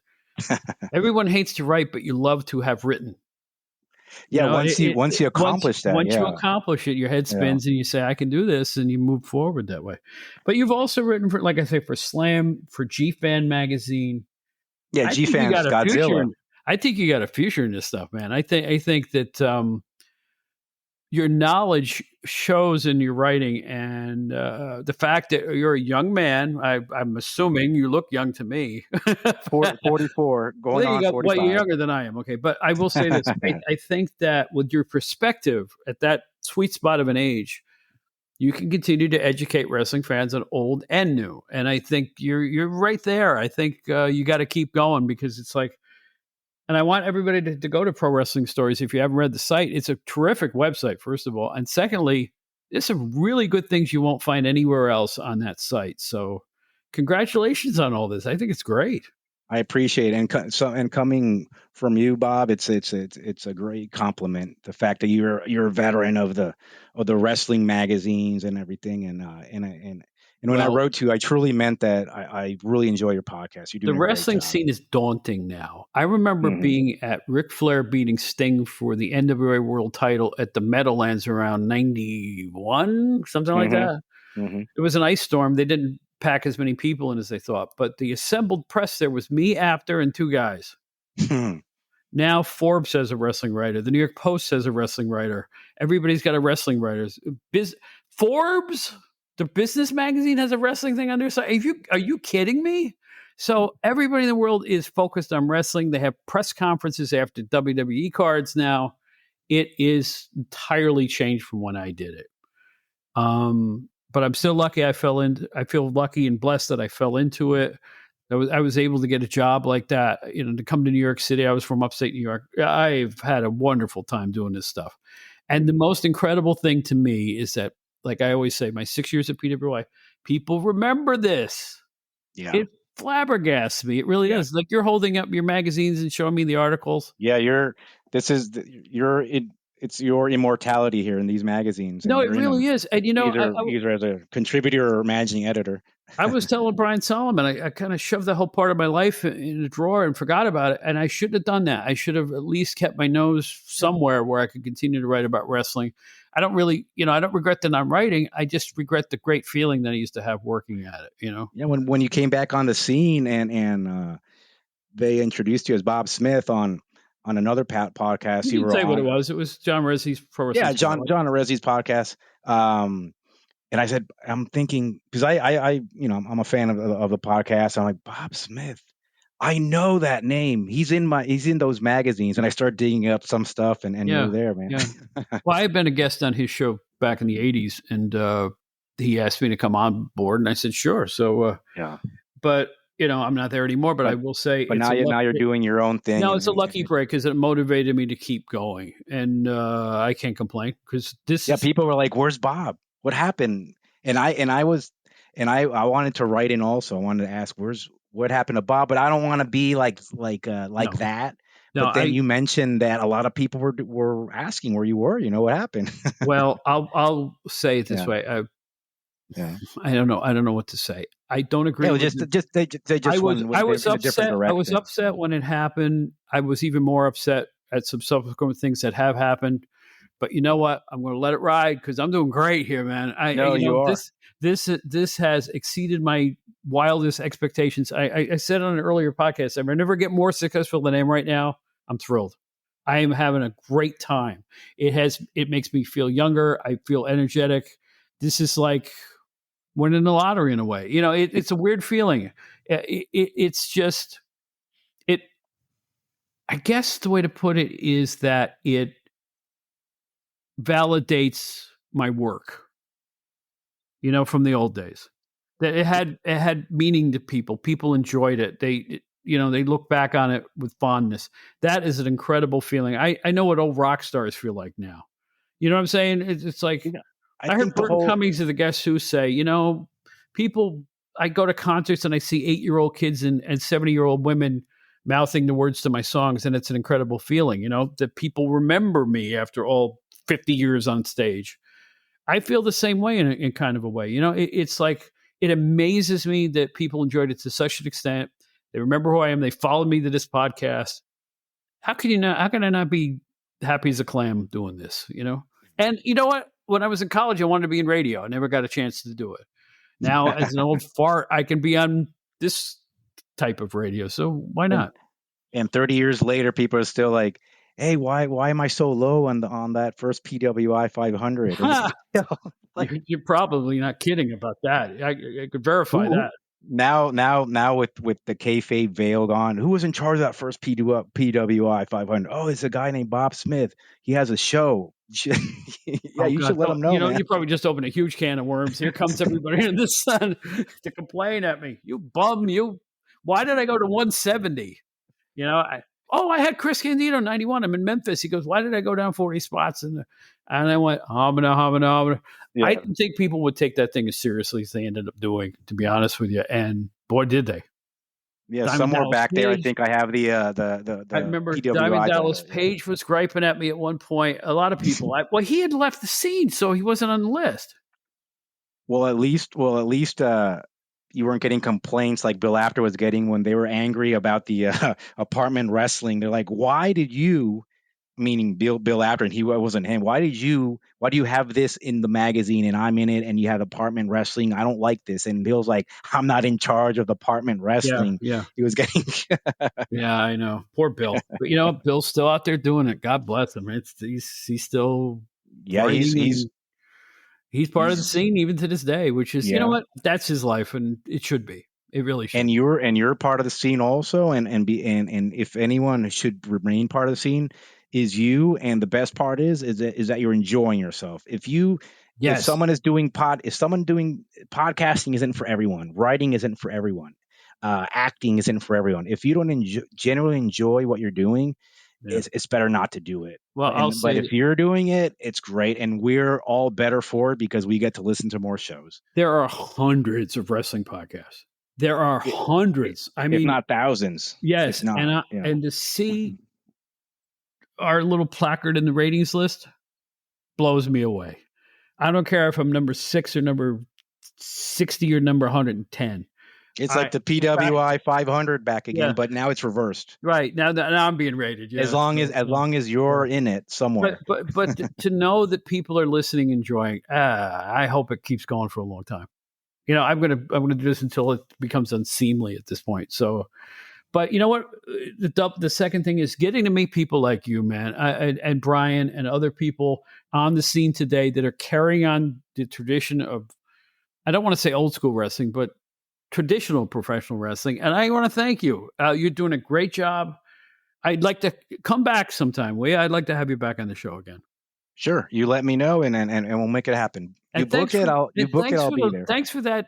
everyone hates to write, but you love to have written. Yeah, you know, once you accomplish that. Once you accomplish it, your head spins and you say, I can do this, and you move forward that way. But you've also written for, like I say, for Slam, for G-Fan magazine. Yeah, G-Fan's Godzilla. I think you got a future in this stuff, man. I think that your knowledge shows in your writing, and the fact that you're a young man. I'm assuming you look young to me. 44, going on 45. Well, you're younger than I am. Okay, but I will say this: I think that with your perspective at that sweet spot of an age, you can continue to educate wrestling fans on old and new. And I think you're right there. I think you got to keep going because it's like. And I want everybody to go to Pro Wrestling Stories. If you haven't read the site, it's a terrific website, first of all. And secondly, there's some really good things you won't find anywhere else on that site. So congratulations on all this. I think it's great. I appreciate it. And coming from you, Bob, it's a great compliment. The fact that you're a veteran of the wrestling magazines and everything. And when I wrote to you, I truly meant that I really enjoy your podcast. You're doing the wrestling scene is daunting now. I remember being at Ric Flair beating Sting for the NWA World Title at the Meadowlands around 91, something like that. Mm-hmm. It was an ice storm. They didn't pack as many people in as they thought, but the assembled press there was me, Apter, and two guys. Now Forbes has a wrestling writer. The New York Post has a wrestling writer. Everybody's got a wrestling writer. Forbes, the business magazine, has a wrestling thing on their side. Are you kidding me? So everybody in the world is focused on wrestling. They have press conferences after WWE cards now. It is entirely changed from when I did it. But I'm still lucky I feel lucky and blessed that I fell into it. I was able to get a job like that, to come to New York City. I was from upstate New York. I've had a wonderful time doing this stuff. And the most incredible thing to me is that, like I always say, my 6 years at PWI, people remember this. Yeah. It flabbergasts me. It really does. Like, you're holding up your magazines and showing me the articles. Yeah, it's your immortality here in these magazines. No, it really is. And either as a contributor or managing editor. I was telling Brian Solomon, I kind of shoved the whole part of my life in a drawer and forgot about it. And I shouldn't have done that. I should have at least kept my nose somewhere where I could continue to write about wrestling. I don't really, I don't regret that I'm writing. I just regret the great feeling that I used to have working at it, Yeah, when you came back on the scene and they introduced you as Bob Smith on another podcast you were say on. What it was. It was John Rezzi's Pro Wrestling. Yeah, John Rezzi's podcast. And I said, I'm thinking, because I'm a fan of the podcast. I'm like, Bob Smith, I know that name. He's in those magazines. And I started digging up some stuff, and you're there, man. Yeah. Well, I had been a guest on his show back in the 80s, and he asked me to come on board, and I said, sure. So, but I'm not there anymore, but I will say, but now you're doing your own thing. No, it's a lucky break because it motivated me to keep going, and I can't complain because people were like, where's Bob? What happened? And I wanted to write in also. I wanted to ask, what happened to Bob? But I don't want to be like that. No, but then you mentioned that a lot of people were asking where you were. What happened? Well, I'll say it this way. I don't know. I don't know what to say. I don't agree. I was upset. I was upset when it happened. I was even more upset at some subsequent things that have happened. But you know what? I'm going to let it ride because I'm doing great here, man. You are. This has exceeded my wildest expectations. I said on an earlier podcast, I never get more successful than I am right now. I'm thrilled. I am having a great time. It makes me feel younger. I feel energetic. This is like winning the lottery in a way. It's a weird feeling. It's just it. I guess the way to put it is that it validates my work, from the old days, that it had meaning to people. People enjoyed it. They look back on it with fondness. That is an incredible feeling. I know what old rock stars feel like now. You know what I'm saying? It's like, I heard Burton Cummings of the Guess Who say, people, I go to concerts and I see 8-year-old kids and 70-year-old women mouthing the words to my songs. And it's an incredible feeling, that people remember me after all 50 years on stage. I feel the same way in kind of a way. It's like, it amazes me that people enjoyed it to such an extent. They remember who I am. They followed me to this podcast. How can I not be happy as a clam doing this, And you know what? When I was in college, I wanted to be in radio. I never got a chance to do it. Now, as an old fart, I can be on this type of radio. So why not? And 30 years later, people are still like, hey, why am I so low on that first PWI 500? You're probably not kidding about that. I could verify that. Now with the kayfabe veil gone, who was in charge of that first PWI 500? Oh, it's a guy named Bob Smith. He has a show. You should let him know. You probably just opened a huge can of worms. Here comes everybody in the sun to complain at me. You bum, you. Why did I go to 170? I had Chris Candido 91. I'm in Memphis. He goes, why did I go down 40 spots? And I went, hamina. Yeah. I didn't think people would take that thing as seriously as they ended up doing, to be honest with you. And boy, did they. Yeah, somewhere back there, I think I have the I remember PWI Diamond Dallas Page was griping at me at one point. A lot of people. He had left the scene, so he wasn't on the list. Well, at least you weren't getting complaints like Bill Apter was getting when they were angry about the apartment wrestling. They're like, why did you, meaning Bill Apter, and he wasn't him, why do you have this in the magazine and I'm in it and you have apartment wrestling? I don't like this. And Bill's like, I'm not in charge of the apartment wrestling. Yeah. He was getting Yeah, I know. Poor Bill. But Bill's still out there doing it. God bless him. He's still he's part of the scene even to this day, which is, you know what? That's his life and it should be. It really should. And you're part of the scene also, and if anyone should remain part of the scene, is you. And the best part is that you're enjoying yourself. Yes. If someone doing podcasting isn't for everyone, writing isn't for everyone, acting isn't for everyone. If you don't genuinely enjoy what you're doing, Yeah. it's better not to do it. Well, But if you're doing it, it's great, and we're all better for it because we get to listen to more shows. there are hundreds of wrestling podcasts. There are hundreds. I mean, if not thousands. yes. If not, And to see our little placard in the ratings list blows me away. I don't care if I'm number 6 or number 60 or number 110. It's like the PWI 500 back again, but now it's reversed. Right. Now I'm being rated. Yeah. As long as you're in it somewhere. But to know that people are listening, enjoying, I hope it keeps going for a long time. I'm gonna do this until it becomes unseemly at this point. So, but you know what? The second thing is getting to meet people like you, man, and Brian and other people on the scene today that are carrying on the tradition of, I don't want to say old school wrestling, but traditional professional wrestling. And I want to thank you. You're doing a great job. I'd like to come back sometime. I'd like to have you back on the show again. Sure. You let me know and we'll make it happen. You book it, I'll be there. Thanks for that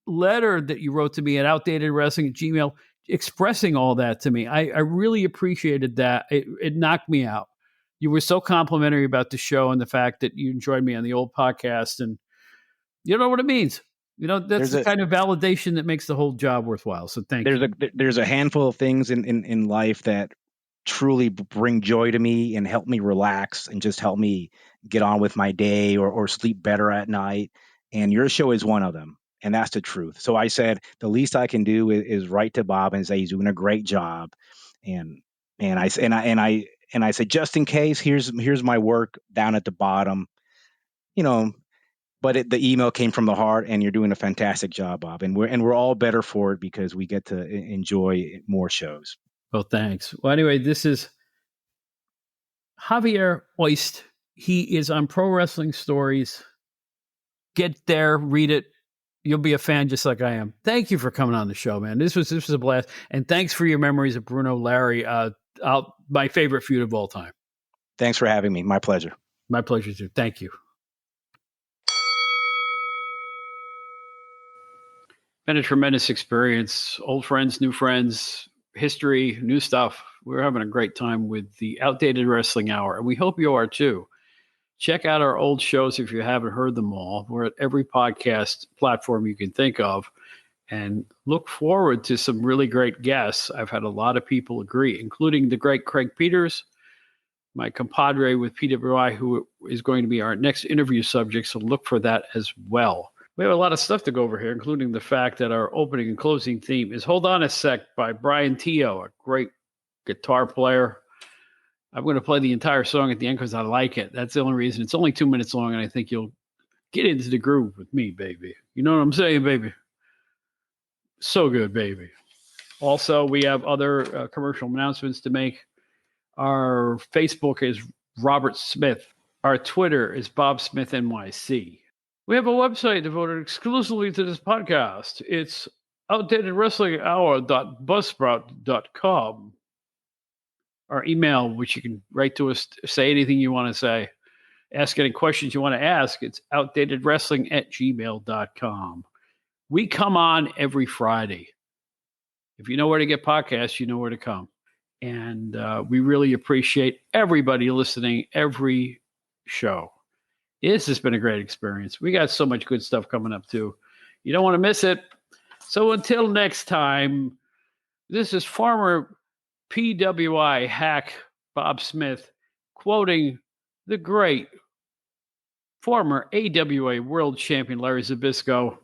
letter that you wrote to me at outdatedwrestling@gmail.com, expressing all that to me. I really appreciated that. It knocked me out. You were so complimentary about the show and the fact that you enjoyed me on the old podcast, and you know what it means. That's the kind of validation that makes the whole job worthwhile. So thank you. There's a handful of things in life that truly bring joy to me and help me relax and just help me get on with my day or sleep better at night. And your show is one of them. And that's the truth. So I said, the least I can do is write to Bob and say he's doing a great job. And I said, just in case, here's my work down at the bottom, but the email came from the heart, and you're doing a fantastic job, Bob. And we're all better for it because we get to enjoy more shows. Well, thanks. Well, anyway, this is Javier Oist. He is on Pro Wrestling Stories. Get there, read it. You'll be a fan just like I am. Thank you for coming on the show, man. This was a blast. And thanks for your memories of Bruno Larry, my favorite feud of all time. Thanks for having me. My pleasure. My pleasure, too. Thank you. Been a tremendous experience. Old friends, new friends, history, new stuff. We're having a great time with the Outdated Wrestling Hour, and we hope you are too. Check out our old shows if you haven't heard them all. We're at every podcast platform you can think of, and look forward to some really great guests. I've had a lot of people agree, including the great Craig Peters, my compadre with PWI, who is going to be our next interview subject, so look for that as well. We have a lot of stuff to go over here, including the fact that our opening and closing theme is Hold On a Sec by Brian Tio, a great guitar player. I'm going to play the entire song at the end because I like it. That's the only reason. It's only 2 minutes long, and I think you'll get into the groove with me, baby. You know what I'm saying, baby? So good, baby. Also, we have other commercial announcements to make. Our Facebook is Robert Smith. Our Twitter is Bob Smith NYC. We have a website devoted exclusively to this podcast. It's outdatedwrestlinghour.buzzsprout.com. Our email, which you can write to us, say anything you want to say, ask any questions you want to ask. It's outdatedwrestling@gmail.com. We come on every Friday. If you know where to get podcasts, you know where to come. And we really appreciate everybody listening every show. This has been a great experience. We got so much good stuff coming up, too. You don't want to miss it. So until next time, this is former PWI hack Bob Smith quoting the great former AWA world champion Larry Zbyszko.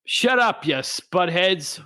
Shut up, you spudheads.